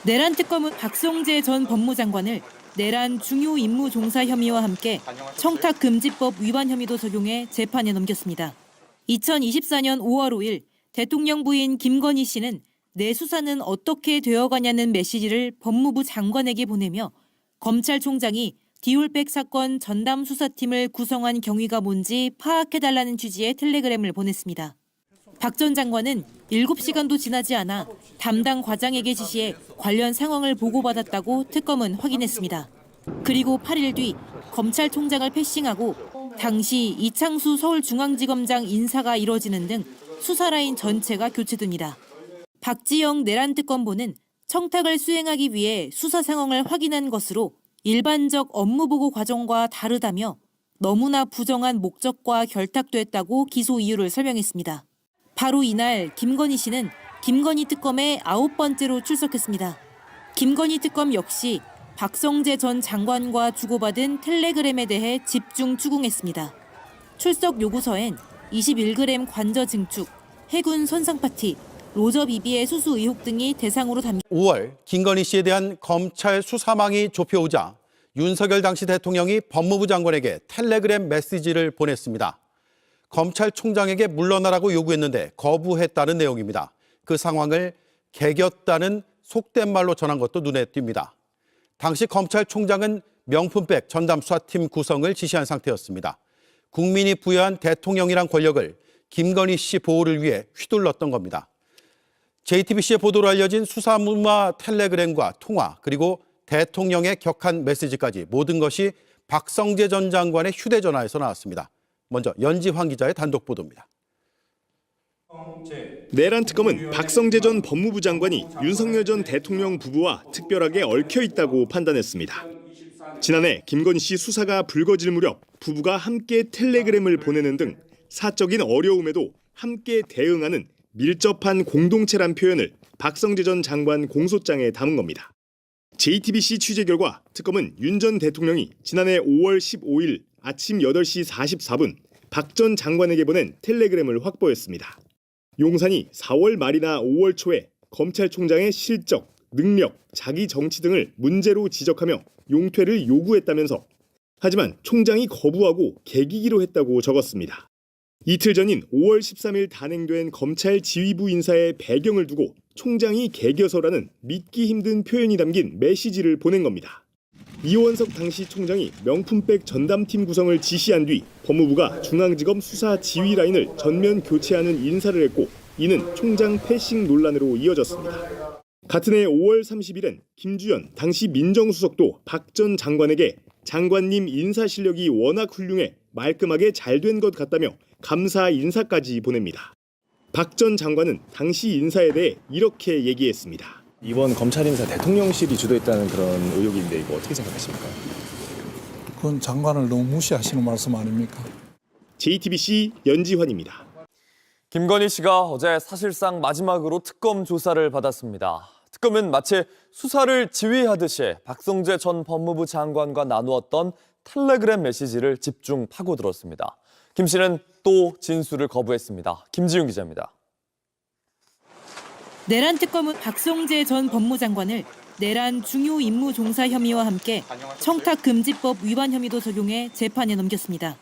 내란 특검은 박성재 전 법무장관을 내란 중요 임무 종사 혐의와 함께 청탁금지법 위반 혐의도 적용해 재판에 넘겼습니다. 2024년 5월 5일 대통령 부인 김건희 씨는 내 수사는 어떻게 되어가냐는 메시지를 법무부 장관에게 보내며 검찰총장이 디올백 사건 전담 수사팀을 구성한 경위가 뭔지 파악해달라는 취지의 텔레그램을 보냈습니다. 박 전 장관은 7시간도 지나지 않아 담당 과장에게 지시해 관련 상황을 보고받았다고 특검은 확인했습니다. 그리고 8일 뒤 검찰총장을 패싱하고 당시 이창수 서울중앙지검장 인사가 이뤄지는 등 수사라인 전체가 교체됩니다. 박지영 내란특검보는 청탁을 수행하기 위해 수사 상황을 확인한 것으로 일반적 업무보고 과정과 다르다며 너무나 부정한 목적과 결탁됐다고 기소 이유를 설명했습니다. 바로 이날 김건희 씨는 김건희 특검에 9번째로 출석했습니다. 김건희 특검 역시 박성재 전 장관과 주고받은 텔레그램에 대해 집중 추궁했습니다. 출석 요구서엔 21g 관저 증축, 해군 선상 파티, 로저 비비의 수수 의혹 등이 대상으로 담겨 5월 김건희 씨에 대한 검찰 수사망이 좁혀오자 윤석열 당시 대통령이 법무부 장관에게 텔레그램 메시지를 보냈습니다. 검찰총장에게 물러나라고 요구했는데 거부했다는 내용입니다. 그 상황을 개겼다는 속된 말로 전한 것도 눈에 띕니다. 당시 검찰총장은 명품백 전담 수사팀 구성을 지시한 상태였습니다. 국민이 부여한 대통령이란 권력을 김건희 씨 보호를 위해 휘둘렀던 겁니다. JTBC의 보도로 알려진 수사무마 텔레그램과 통화 그리고 대통령의 격한 메시지까지 모든 것이 박성재 전 장관의 휴대전화에서 나왔습니다. 먼저 연지환 기자의 단독 보도입니다. 내란 특검은 박성재 전 법무부 장관이 윤석열 전 대통령 부부와 특별하게 얽혀 있다고 판단했습니다. 지난해 김건희 씨 수사가 불거질 무렵 부부가 함께 텔레그램을 보내는 등 사적인 어려움에도 함께 대응하는 밀접한 공동체란 표현을 박성재 전 장관 공소장에 담은 겁니다. JTBC 취재 결과 특검은 윤 전 대통령이 지난해 5월 15일 아침 8시 44분 박 전 장관에게 보낸 텔레그램을 확보했습니다. 용산이 4월 말이나 5월 초에 검찰총장의 실적, 능력, 자기 정치 등을 문제로 지적하며 용퇴를 요구했다면서 하지만 총장이 거부하고 개기기로 했다고 적었습니다. 이틀 전인 5월 13일 단행된 검찰 지휘부 인사의 배경을 두고 총장이 개겨서라는 믿기 힘든 표현이 담긴 메시지를 보낸 겁니다. 이원석 당시 총장이 명품백 전담팀 구성을 지시한 뒤 법무부가 중앙지검 수사 지휘 라인을 전면 교체하는 인사를 했고 이는 총장 패싱 논란으로 이어졌습니다. 같은 해 5월 30일엔 김주연 당시 민정수석도 박 전 장관에게 장관님 인사 실력이 워낙 훌륭해 말끔하게 잘 된 것 같다며 감사 인사까지 보냅니다. 박 전 장관은 당시 인사에 대해 이렇게 얘기했습니다. 이번 검찰 인사 대통령실이 주도했다는 그런 의혹인데 이거 어떻게 생각하십니까? 그건 장관을 너무 무시하시는 말씀 아닙니까? JTBC 연지환입니다. 김건희 씨가 어제 사실상 마지막으로 특검 조사를 받았습니다. 특검은 마치 수사를 지휘하듯이 박성재 전 법무부 장관과 나누었던 텔레그램 메시지를 집중 파고들었습니다. 김 씨는 또 진술을 거부했습니다. 김지윤 기자입니다. 내란 특검은 박성재 전 법무장관을 내란 중요 임무 종사 혐의와 함께 청탁금지법 위반 혐의도 적용해 재판에 넘겼습니다.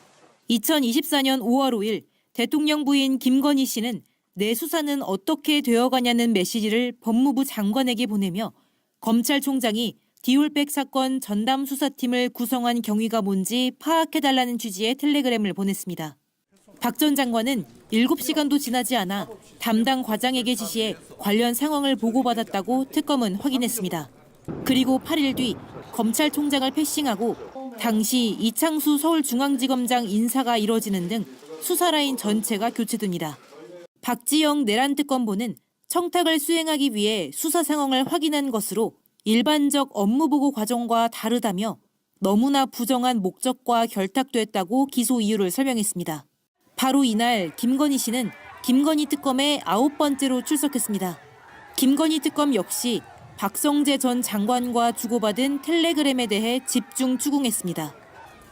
2024년 5월 5일 대통령 부인 김건희 씨는 내 수사는 어떻게 되어가냐는 메시지를 법무부 장관에게 보내며 검찰총장이 디올백 사건 전담 수사팀을 구성한 경위가 뭔지 파악해달라는 취지의 텔레그램을 보냈습니다. 박 전 장관은 7시간도 지나지 않아 담당 과장에게 지시해 관련 상황을 보고받았다고 특검은 확인했습니다. 그리고 8일 뒤 검찰총장을 패싱하고 당시 이창수 서울중앙지검장 인사가 이뤄지는 등 수사라인 전체가 교체됩니다. 박지영 내란특검보는 청탁을 수행하기 위해 수사 상황을 확인한 것으로 일반적 업무보고 과정과 다르다며 너무나 부정한 목적과 결탁됐다고 기소 이유를 설명했습니다. 바로 이날 김건희 씨는 김건희 특검에 9번째로 출석했습니다. 김건희 특검 역시 박성재 전 장관과 주고받은 텔레그램에 대해 집중 추궁했습니다.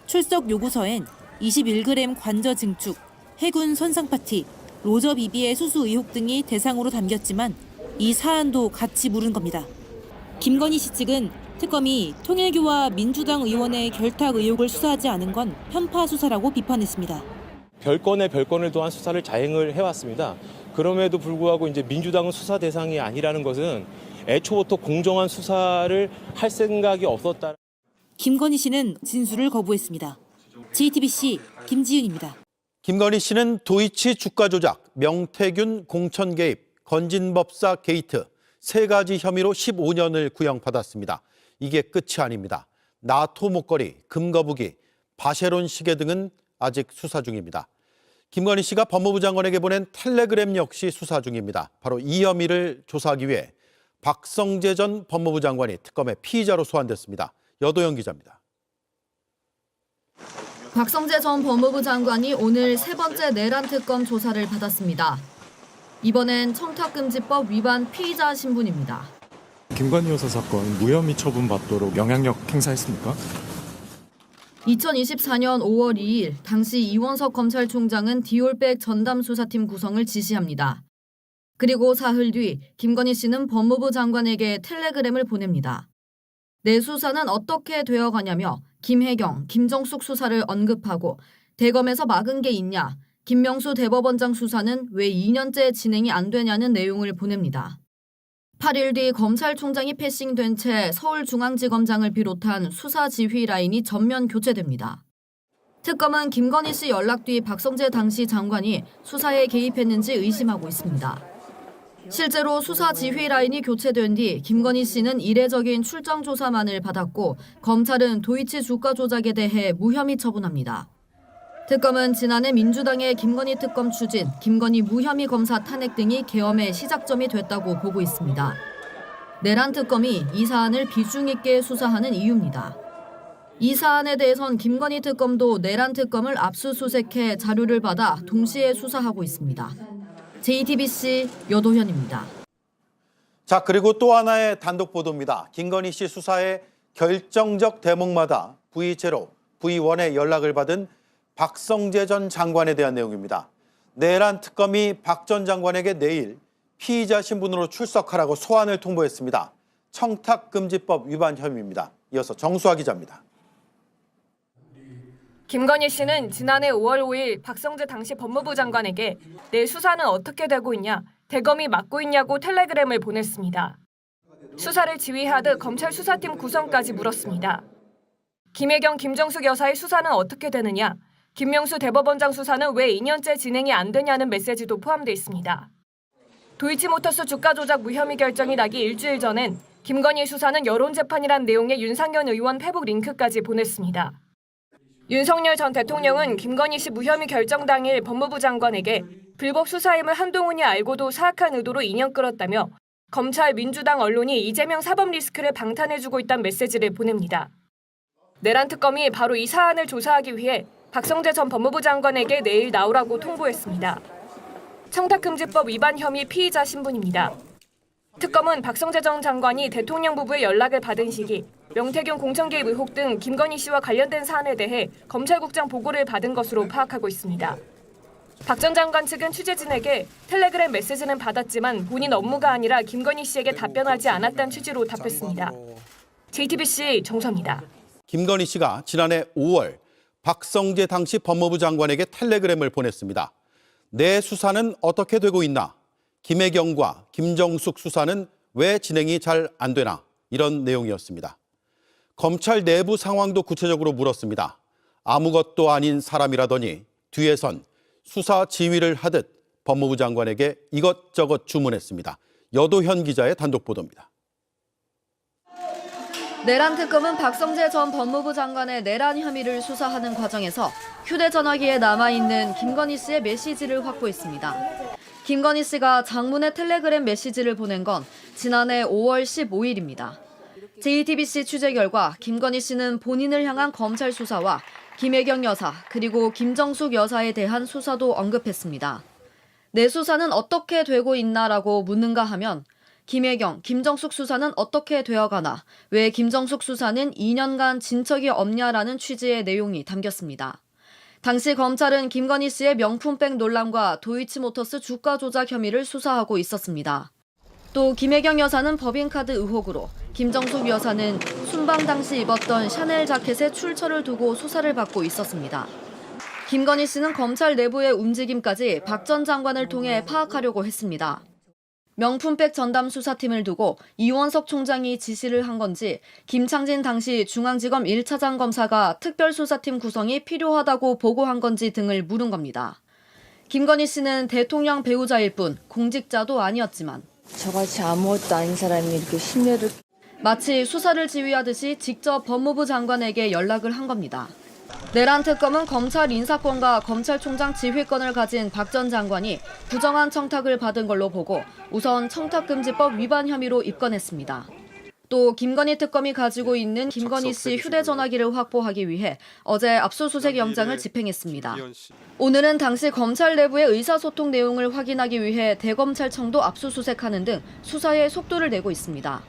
출석 요구서엔 21g 관저 증축, 해군 선상 파티, 로저 비비의 수수 의혹 등이 대상으로 담겼지만 이 사안도 같이 물은 겁니다. 김건희 씨 측은 특검이 통일교와 민주당 의원의 결탁 의혹을 수사하지 않은 건 편파 수사라고 비판했습니다. 별건의 별건을 더한 수사를 자행을 해왔습니다. 그럼에도 불구하고 이제 민주당은 수사 대상이 아니라는 것은 애초부터 공정한 수사를 할 생각이 없었다. 김건희 씨는 진술을 거부했습니다. JTBC 김지윤입니다. 김건희 씨는 도이치 주가 조작, 명태균 공천 개입, 건진법사 게이트 3가지 혐의로 15년을 구형받았습니다. 이게 끝이 아닙니다. 나토 목걸이, 금거북이, 바쉐론 시계 등은 아직 수사 중입니다. 김건희 씨가 법무부 장관에게 보낸 텔레그램 역시 수사 중입니다. 바로 이 혐의를 조사하기 위해 박성재 전 법무부 장관이 특검의 피의자로 소환됐습니다. 여도영 기자입니다. 박성재 전 법무부 장관이 오늘 3번째 내란 특검 조사를 받았습니다. 이번엔 청탁금지법 위반 피의자 신분입니다. 김건희 여사 사건 무혐의 처분받도록 영향력 행사했습니까? 2024년 5월 2일 당시 이원석 검찰총장은 디올백 전담수사팀 구성을 지시합니다. 그리고 사흘 뒤 김건희 씨는 법무부 장관에게 텔레그램을 보냅니다. 내 수사는 어떻게 되어가냐며 김혜경, 김정숙 수사를 언급하고 대검에서 막은 게 있냐, 김명수 대법원장 수사는 왜 2년째 진행이 안 되냐는 내용을 보냅니다. 8일 뒤 검찰총장이 패싱된 채 서울중앙지검장을 비롯한 수사 지휘 라인이 전면 교체됩니다. 특검은 김건희 씨 연락 뒤 박성재 당시 장관이 수사에 개입했는지 의심하고 있습니다. 실제로 수사 지휘 라인이 교체된 뒤 김건희 씨는 이례적인 출정 조사만을 받았고 검찰은 도이치 주가 조작에 대해 무혐의 처분합니다. 특검은 지난해 민주당의 김건희 특검 추진, 김건희 무혐의 검사 탄핵 등이 계엄의 시작점이 됐다고 보고 있습니다. 내란 특검이 이 사안을 비중 있게 수사하는 이유입니다. 이 사안에 대해선 김건희 특검도 내란 특검을 압수수색해 자료를 받아 동시에 수사하고 있습니다. JTBC 여도현입니다. 자, 그리고 또 하나의 단독 보도입니다. 김건희 씨 수사의 결정적 대목마다 V0, V1의 연락을 받은 박성재 전 장관에 대한 내용입니다. 내란 특검이 박 전 장관에게 내일 피의자 신분으로 출석하라고 소환을 통보했습니다. 청탁금지법 위반 혐의입니다. 이어서 정수아 기자입니다. 김건희 씨는 지난해 5월 5일 박성재 당시 법무부 장관에게 내 수사는 어떻게 되고 있냐, 대검이 맡고 있냐고 텔레그램을 보냈습니다. 수사를 지휘하듯 검찰 수사팀 구성까지 물었습니다. 김혜경, 김정숙 여사의 수사는 어떻게 되느냐, 김명수 대법원장 수사는 왜 2년째 진행이 안 되냐는 메시지도 포함돼 있습니다. 도이치모터스 주가 조작 무혐의 결정이 나기 일주일 전엔 김건희 수사는 여론재판이란 내용의 윤상현 의원 페북 링크까지 보냈습니다. 윤석열 전 대통령은 김건희 씨 무혐의 결정 당일 법무부 장관에게 불법 수사임을 한동훈이 알고도 사악한 의도로 2년 끌었다며 검찰, 민주당, 언론이 이재명 사법 리스크를 방탄해주고 있다는 메시지를 보냅니다. 내란 특검이 바로 이 사안을 조사하기 위해 박성재 전 법무부 장관에게 내일 나오라고 통보했습니다. 청탁금지법 위반 혐의 피의자 신분입니다. 특검은 박성재 전 장관이 대통령 부부의 연락을 받은 시기, 명태균 공천 개입 의혹 등 김건희 씨와 관련된 사안에 대해 검찰국장 보고를 받은 것으로 파악하고 있습니다. 박 전 장관 측은 취재진에게 텔레그램 메시지는 받았지만 본인 업무가 아니라 김건희 씨에게 답변하지 않았다는 취지로 답했습니다. JTBC 정수아입니다. 김건희 씨가 지난해 5월 박성재 당시 법무부 장관에게 텔레그램을 보냈습니다. 내 수사는 어떻게 되고 있나? 김혜경과 김정숙 수사는 왜 진행이 잘 안 되나? 이런 내용이었습니다. 검찰 내부 상황도 구체적으로 물었습니다. 아무것도 아닌 사람이라더니 뒤에선 수사 지휘를 하듯 법무부 장관에게 이것저것 주문했습니다. 여도현 기자의 단독 보도입니다. 내란 특검은 박성재 전 법무부 장관의 내란 혐의를 수사하는 과정에서 휴대전화기에 남아있는 김건희 씨의 메시지를 확보했습니다. 김건희 씨가 장문의 텔레그램 메시지를 보낸 건 지난해 5월 15일입니다. JTBC 취재 결과 김건희 씨는 본인을 향한 검찰 수사와 김혜경 여사 그리고 김정숙 여사에 대한 수사도 언급했습니다. 내 수사는 어떻게 되고 있나라고 묻는가 하면 김혜경, 김정숙 수사는 어떻게 되어가나, 왜 김정숙 수사는 2년간 진척이 없냐라는 취지의 내용이 담겼습니다. 당시 검찰은 김건희 씨의 명품백 논란과 도이치모터스 주가 조작 혐의를 수사하고 있었습니다. 또 김혜경 여사는 법인카드 의혹으로, 김정숙 여사는 순방 당시 입었던 샤넬 자켓의 출처를 두고 수사를 받고 있었습니다. 김건희 씨는 검찰 내부의 움직임까지 박 전 장관을 통해 파악하려고 했습니다. 명품백 전담 수사팀을 두고 이원석 총장이 지시를 한 건지, 김창진 당시 중앙지검 1차장 검사가 특별수사팀 구성이 필요하다고 보고한 건지 등을 물은 겁니다. 김건희 씨는 대통령 배우자일 뿐 공직자도 아니었지만 저같이 아무것도 아닌 사람이 이렇게 심려를 마치 수사를 지휘하듯이 직접 법무부 장관에게 연락을 한 겁니다. 내란 특검은 검찰 인사권과 검찰총장 지휘권을 가진 박 전 장관이 부정한 청탁을 받은 걸로 보고 우선 청탁금지법 위반 혐의로 입건했습니다. 또 김건희 특검이 가지고 있는 김건희 씨 휴대전화기를 확보하기 위해 어제 압수수색 영장을 집행했습니다. 오늘은 당시 검찰 내부의 의사소통 내용을 확인하기 위해 대검찰청도 압수수색하는 등 수사에 속도를 내고 있습니다.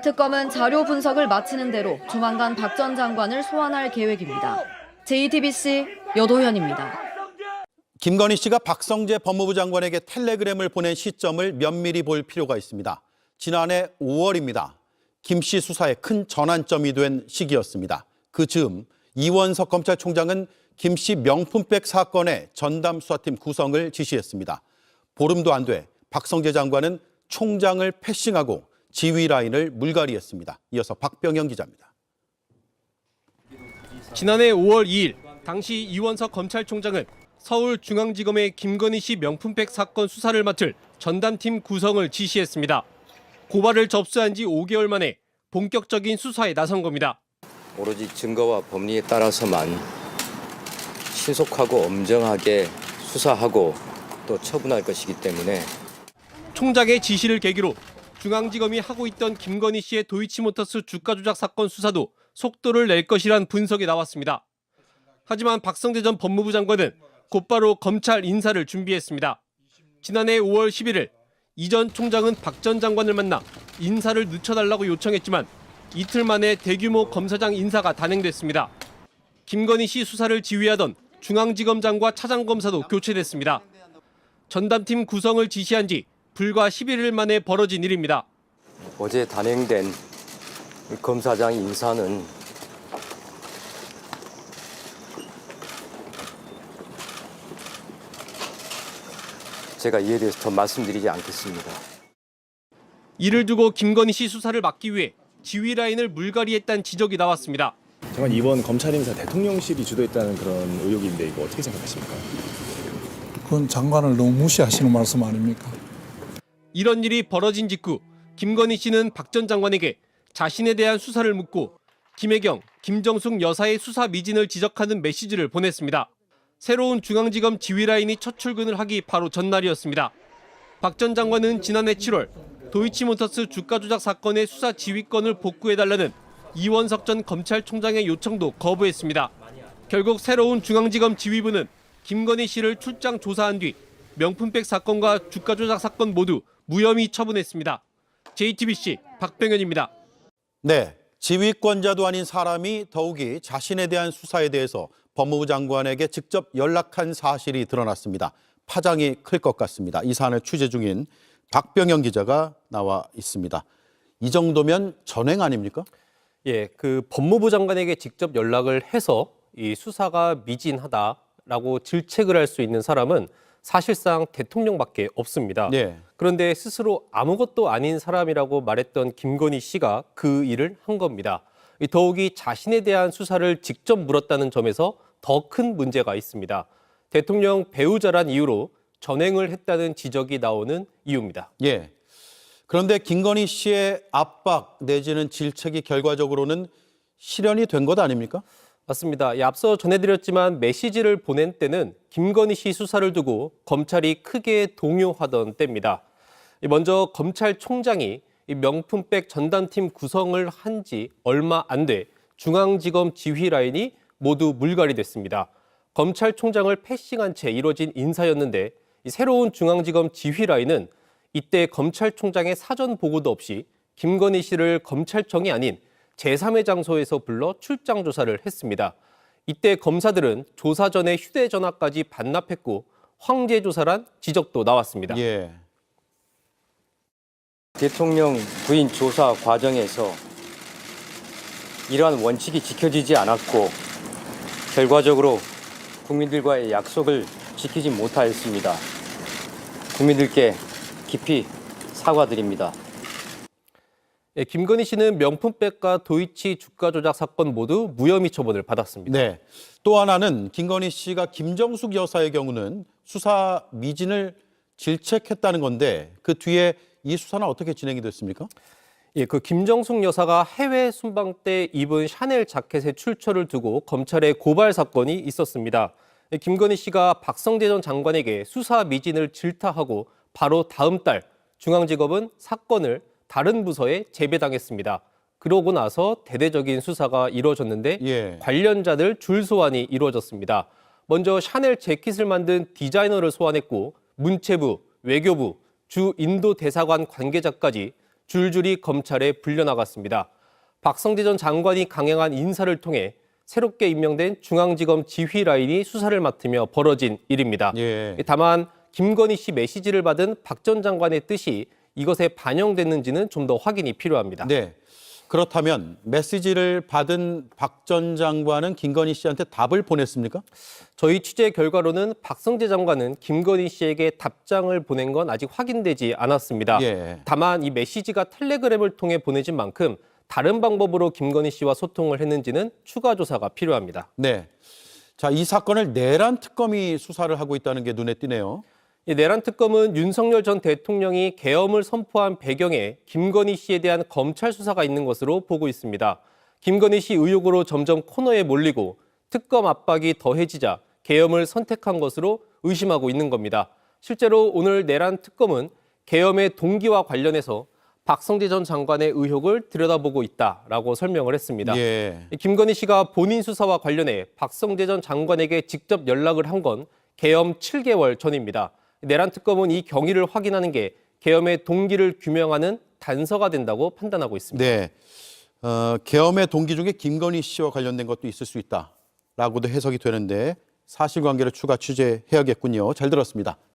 특검은 자료 분석을 마치는 대로 조만간 박 전 장관을 소환할 계획입니다. JTBC 여도현입니다. 김건희 씨가 박성재 법무부 장관에게 텔레그램을 보낸 시점을 면밀히 볼 필요가 있습니다. 지난해 5월입니다. 김 씨 수사에 큰 전환점이 된 시기였습니다. 그 즈음 이원석 검찰총장은 김 씨 명품백 사건의 전담 수사팀 구성을 지시했습니다. 보름도 안 돼 박성재 장관은 총장을 패싱하고 지휘 라인을 물갈이했습니다. 이어서 박병영 기자입니다. 지난해 5월 2일 당시 이원석 검찰총장은 서울중앙지검의 김건희 씨 명품백 사건 수사를 맡을 전담팀 구성을 지시했습니다. 고발을 접수한 지 5개월 만에 본격적인 수사에 나선 겁니다. 오로지 증거와 법리에 따라서만 신속하고 엄정하게 수사하고 또 처분할 것이기 때문에 총장의 지시를 계기로 중앙지검이 하고 있던 김건희 씨의 도이치모터스 주가 조작 사건 수사도 속도를 낼 것이란 분석이 나왔습니다. 하지만 박성재 전 법무부 장관은 곧바로 검찰 인사를 준비했습니다. 지난해 5월 11일 이 전 총장은 박 전 장관을 만나 인사를 늦춰달라고 요청했지만 이틀 만에 대규모 검사장 인사가 단행됐습니다. 김건희 씨 수사를 지휘하던 중앙지검장과 차장검사도 교체됐습니다. 전담팀 구성을 지시한 지 불과 11일 만에 벌어진 일입니다. 어제 단행된 검사장 인사는 제가 이에 대해서 더 말씀드리지 않겠습니다. 이를 두고 김건희 씨 수사를 막기 위해 지휘 라인을 물갈이했다는 지적이 나왔습니다. 정말 이번 검찰 인사 대통령실이 주도했다는 그런 의혹인데 이거 어떻게 생각하십니까? 그건 장관을 너무 무시하시는 말씀 아닙니까? 이런 일이 벌어진 직후 김건희 씨는 박 전 장관에게 자신에 대한 수사를 묻고 김혜경, 김정숙 여사의 수사 미진을 지적하는 메시지를 보냈습니다. 새로운 중앙지검 지휘 라인이 첫 출근을 하기 바로 전날이었습니다. 박 전 장관은 지난해 7월 도이치모터스 주가 조작 사건의 수사 지휘권을 복구해달라는 이원석 전 검찰총장의 요청도 거부했습니다. 결국 새로운 중앙지검 지휘부는 김건희 씨를 출장 조사한 뒤 명품백 사건과 주가 조작 사건 모두 무혐의 처분했습니다. JTBC 박병현입니다. 네, 지휘권자도 아닌 사람이 더욱이 자신에 대한 수사에 대해서 법무부 장관에게 직접 연락한 사실이 드러났습니다. 파장이 클 것 같습니다. 이 사안을 취재 중인 박병영 기자가 나와 있습니다. 이 정도면 전횡 아닙니까? 예, 그 법무부 장관에게 직접 연락을 해서 이 수사가 미진하다라고 질책을 할 수 있는 사람은 사실상 대통령밖에 없습니다. 예. 그런데 스스로 아무것도 아닌 사람이라고 말했던 김건희 씨가 그 일을 한 겁니다. 더욱이 자신에 대한 수사를 직접 물었다는 점에서 더 큰 문제가 있습니다. 대통령 배우자란 이유로 전횡을 했다는 지적이 나오는 이유입니다. 예. 그런데 김건희 씨의 압박 내지는 질책이 결과적으로는 실현이 된 것 아닙니까? 맞습니다. 앞서 전해드렸지만 메시지를 보낸 때는 김건희 씨 수사를 두고 검찰이 크게 동요하던 때입니다. 먼저 검찰총장이 이 명품백 전담팀 구성을 한 지 얼마 안 돼 중앙지검 지휘 라인이 모두 물갈이 됐습니다. 검찰총장을 패싱한 채 이뤄진 인사였는데 이 새로운 중앙지검 지휘 라인은 이때 검찰총장의 사전 보고도 없이 김건희 씨를 검찰청이 아닌 제3의 장소에서 불러 출장 조사를 했습니다. 이때 검사들은 조사 전에 휴대전화까지 반납했고 황제 조사란 지적도 나왔습니다. 예. 대통령 부인 조사 과정에서 이러한 원칙이 지켜지지 않았고 결과적으로 국민들과의 약속을 지키지 못하였습니다. 국민들께 깊이 사과드립니다. 김건희 씨는 명품백과 도이치 주가 조작 사건 모두 무혐의 처분을 받았습니다. 네. 또 하나는 김건희 씨가 김정숙 여사의 경우는 수사 미진을 질책했다는 건데 그 뒤에 이 수사는 어떻게 진행이 됐습니까? 그 김정숙 여사가 해외 순방 때 입은 샤넬 자켓의 출처를 두고 검찰에 고발 사건이 있었습니다. 김건희 씨가 박성재 전 장관에게 수사 미진을 질타하고 바로 다음 달 중앙지검은 사건을 다른 부서에 재배당했습니다. 그러고 나서 대대적인 수사가 이루어졌는데 관련자들 줄 소환이 이루어졌습니다. 먼저 샤넬 재킷을 만든 디자이너를 소환했고 문체부, 외교부, 주 인도 대사관 관계자까지 줄줄이 검찰에 불려나갔습니다. 박성재 전 장관이 강행한 인사를 통해 새롭게 임명된 중앙지검 지휘 라인이 수사를 맡으며 벌어진 일입니다. 다만 김건희 씨 메시지를 받은 박 전 장관의 뜻이 이것에 반영됐는지는 좀 더 확인이 필요합니다. 네. 그렇다면 메시지를 받은 박 전 장관은 김건희 씨한테 답을 보냈습니까? 저희 취재 결과로는 박성재 장관은 김건희 씨에게 답장을 보낸 건 아직 확인되지 않았습니다. 다만 이 메시지가 텔레그램을 통해 보내진 만큼 다른 방법으로 김건희 씨와 소통을 했는지는 추가 조사가 필요합니다. 네. 자, 이 사건을 내란 특검이 수사를 하고 있다는 게 눈에 띄네요. 내란 특검은 윤석열 전 대통령이 계엄을 선포한 배경에 김건희 씨에 대한 검찰 수사가 있는 것으로 보고 있습니다. 김건희 씨 의혹으로 점점 코너에 몰리고 특검 압박이 더해지자 계엄을 선택한 것으로 의심하고 있는 겁니다. 실제로 오늘 내란 특검은 계엄의 동기와 관련해서 박성재 전 장관의 의혹을 들여다보고 있다라고 설명을 했습니다. 김건희 씨가 본인 수사와 관련해 박성재 전 장관에게 직접 연락을 한 건 계엄 7개월 전입니다. 내란 특검은 이 경위를 확인하는 게 계엄의 동기를 규명하는 단서가 된다고 판단하고 있습니다. 네. 계엄의 동기 중에 김건희 씨와 관련된 것도 있을 수 있다라고도 해석이 되는데 사실관계를 추가 취재해야겠군요. 잘 들었습니다.